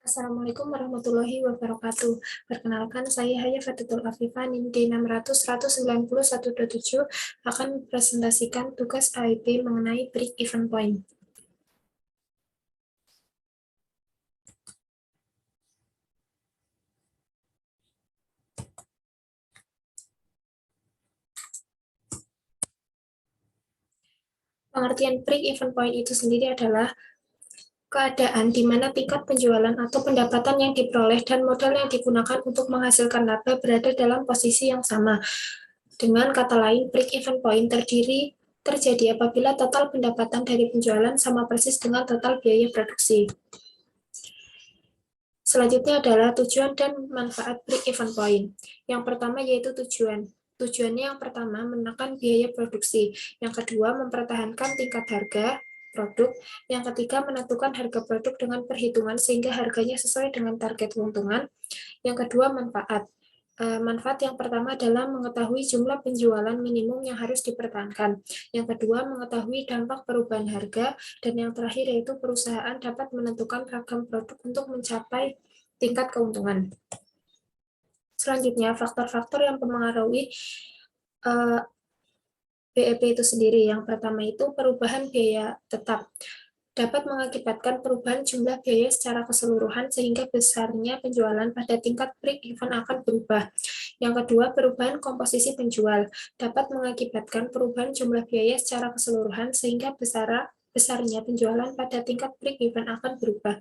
Assalamualaikum warahmatullahi wabarakatuh. Perkenalkan, saya Haya Fatitul Afifah, NIM D600-190-127 akan mempresentasikan tugas AIP mengenai break even point. Pengertian break even point itu sendiri adalah keadaan di mana tingkat penjualan atau pendapatan yang diperoleh dan modal yang digunakan untuk menghasilkan laba berada dalam posisi yang sama. Dengan kata lain, break even point terjadi apabila total pendapatan dari penjualan sama persis dengan total biaya produksi. Selanjutnya adalah tujuan dan manfaat break even point. Yang pertama yaitu tujuan. Tujuannya yang pertama menekan biaya produksi, yang kedua mempertahankan tingkat harga produk, yang ketiga menentukan harga produk dengan perhitungan sehingga harganya sesuai dengan target keuntungan, yang kedua manfaat. Manfaat yang pertama adalah mengetahui jumlah penjualan minimum yang harus dipertahankan. Yang kedua, mengetahui dampak perubahan harga. Dan yang terakhir yaitu perusahaan dapat menentukan ragam produk untuk mencapai tingkat keuntungan. Selanjutnya, faktor-faktor yang mempengaruhi BEP itu sendiri. Yang pertama itu perubahan biaya tetap. Dapat mengakibatkan perubahan jumlah biaya secara keseluruhan sehingga besarnya penjualan pada tingkat break even akan berubah. Yang kedua, perubahan komposisi penjual dapat mengakibatkan perubahan jumlah biaya secara keseluruhan sehingga besarnya penjualan pada tingkat break even akan berubah.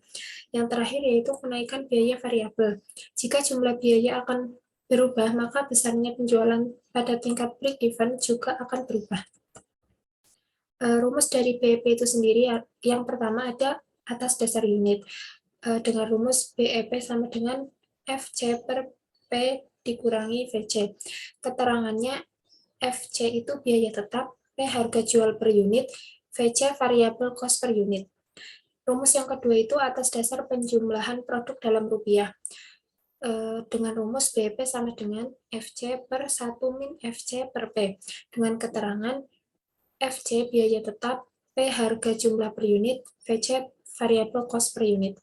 Yang terakhir yaitu kenaikan biaya variabel. Jika jumlah biaya akan berubah, maka besarnya penjualan pada tingkat break even juga akan berubah. Rumus dari BEP itu sendiri yang pertama ada atas dasar unit dengan rumus BEP sama dengan FC per P dikurangi VC. Keterangannya FC itu biaya tetap, P harga jual per unit, VC variabel cost per unit. Rumus yang kedua itu atas dasar penjumlahan produk dalam rupiah dengan rumus BEP sama dengan FC per 1 min FC per P dengan keterangan FC biaya tetap, P harga jumlah per unit, VC variabel cost per unit.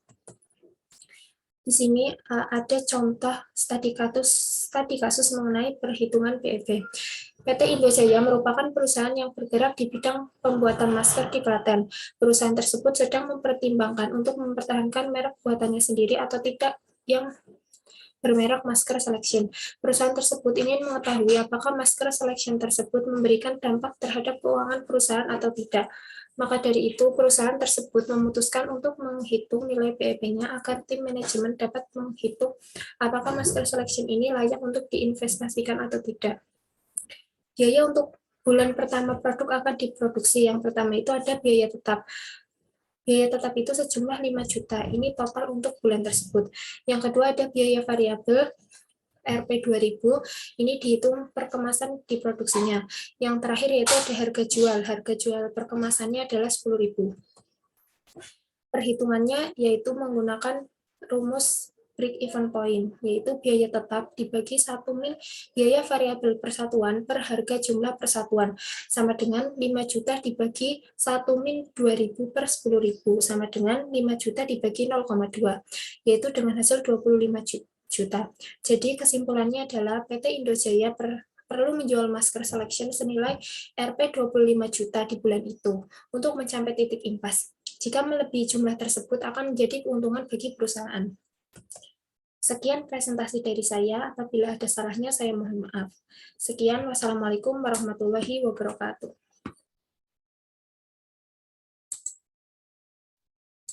Di sini ada contoh studi kasus mengenai perhitungan BEP. PT Indojaya merupakan perusahaan yang bergerak di bidang pembuatan masker di Klaten. Perusahaan tersebut sedang mempertimbangkan untuk mempertahankan merek buatannya sendiri atau tidak yang bermerek Masker Selection. Perusahaan tersebut ingin mengetahui apakah Masker Selection tersebut memberikan dampak terhadap keuangan perusahaan atau tidak. Maka dari itu, perusahaan tersebut memutuskan untuk menghitung nilai BEP-nya agar tim manajemen dapat menghitung apakah Masker Selection ini layak untuk diinvestasikan atau tidak. Biaya untuk bulan pertama produk akan diproduksi. Yang pertama itu ada biaya tetap. Biaya tetap itu sejumlah 5 juta. Ini total untuk bulan tersebut. Yang kedua ada biaya variabel Rp 2000, ini dihitung per kemasan diproduksinya. Yang terakhir yaitu ada harga jual. Harga jual per kemasannya adalah 10.000. Perhitungannya yaitu menggunakan rumus break even point, yaitu biaya tetap dibagi 1 min biaya variabel persatuan per harga jumlah persatuan, sama dengan 5 juta dibagi 1 min 2.000 per 10.000, sama dengan 5 juta dibagi 0,2, yaitu dengan hasil 25 juta. Jadi kesimpulannya adalah PT Indojaya perlu menjual Masker Selection senilai Rp 25 juta di bulan itu untuk mencapai titik impas. Jika melebihi jumlah tersebut akan menjadi keuntungan bagi perusahaan. Sekian presentasi dari saya, apabila ada salahnya saya mohon maaf. Sekian, wassalamualaikum warahmatullahi wabarakatuh.